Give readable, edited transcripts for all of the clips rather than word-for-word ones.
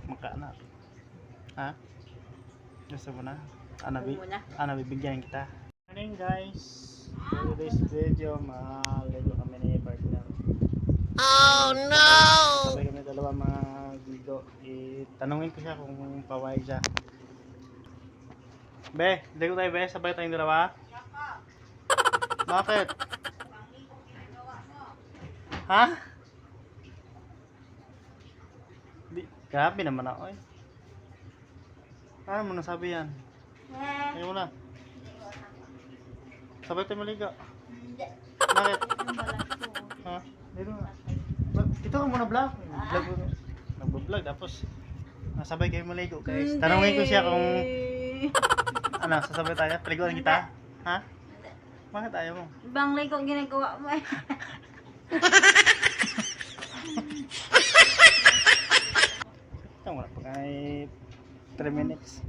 magkaanak? Ha? Gusto mo na? Bibigyan kita. Morning guys. For today's video, maligo kami ni partner. Oh no! Sabay kami dalawa mga ligo. Tanungin ko siya kung paway siya. Be, ligo tayo be, sabay tayong dalawa. Bakit? Ha? Grabe naman ako eh. Ano mo nasabi yan? Ayaw mo na. Sabay tayo maligo. Bakit? Ha? Dito na. Dito ka muna vlog. Nagbo-vlog tapos sabay kayo maligo guys. Tanungin ko siya kung ano, sasabay tayo? Paliguan kita? Ha? Bakit ayaw mo? Ibang ligo ginagawa mo eh. Ito wala pa kay 3 minutes.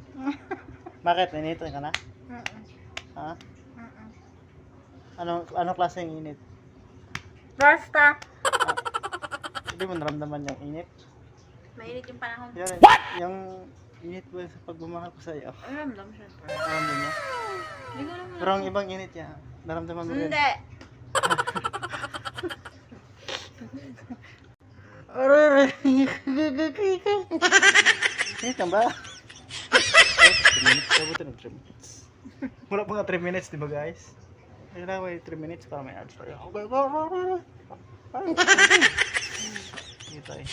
Bakit? Init ka na? Ha? Anong klaseng init? Basta. Hindi mo naramdaman yung init? Mainit yung panahon. What? Yung init ba sa pagmamahal ko sa iyo? Alam syempre. Naramdaman mo? Hindi ko naman. Pero ang ibang init niya, naramdaman mo rin? Hindi. Init ka ba? 3 minutes, sabutin ng 3 minutes. Wala pa nga 3 minutes, di ba guys? Ayun na, may 3 minutes para may ads tayo. Dito eh.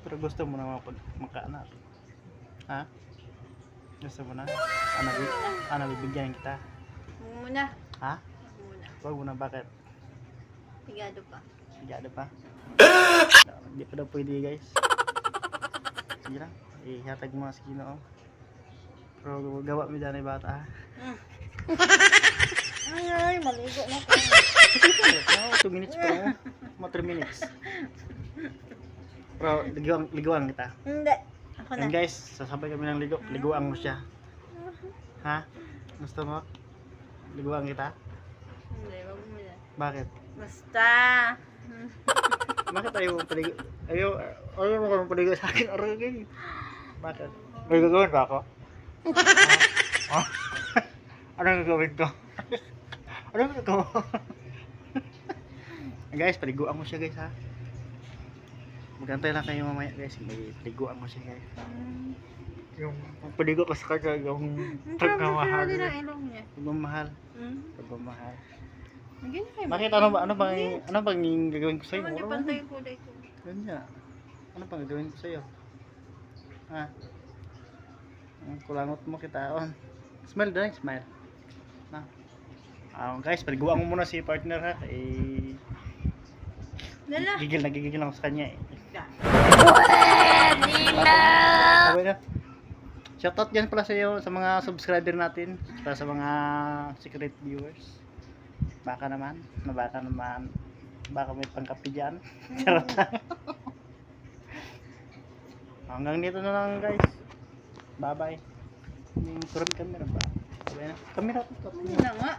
Pero gusto mo na magkaanak? Ha? Gusto mo na? Bibigyan kita? Muna. Ha? Muna. Wag mo na, bakit? Sigado pa. Sigado pa? Hindi pa daw pwede guys. Sige lang, ihatag mo mga sikino. Pero gawa mo dyan ay bata. Ay, maligo na po. 2 minutes pa mo. Mga 3 minutes. Pero liguan kita. Hindi. Ako na. And guys, sasabay kami ng ligo. Liguan mo siya. Ha? Gusto mo? Liguan kita? Hindi, wag mo na. Bakit? Basta. Bakit ayaw mo paligo? Ayaw mo kami paligo sa akin. Arugin. Bakit? May gagawin ba ako? Anong gagawin ko? Anong gagawin ko? Guys, paliguan mo siya guys ha. Magantay lang kayo mamaya guys. Paliguan mo siya guys. Yung paligo ko sa kanya, yung pagmamahal. Pagmamahal. Pagmamahal. Bakit ano bang gagawin ko sa iyo? Ano pantay ko dai ko? Ganyan. Ano bang gagawin ko sa iyo? Ha? Ang kulangot mo kita on. Smile din, smile. Na. Guys, paliguan mo muna si partner ha. Lala. Gigil lang ako sa kanya eh. Pwede na! Okay na. Shoutout dyan pala sa iyo, sa mga subscriber natin, para sa mga secret viewers. Baka may pangkapi dyan. Charot lang. Hanggang dito na lang guys. Bye bye. Yung front camera ba? Kamera to. Ano na nga?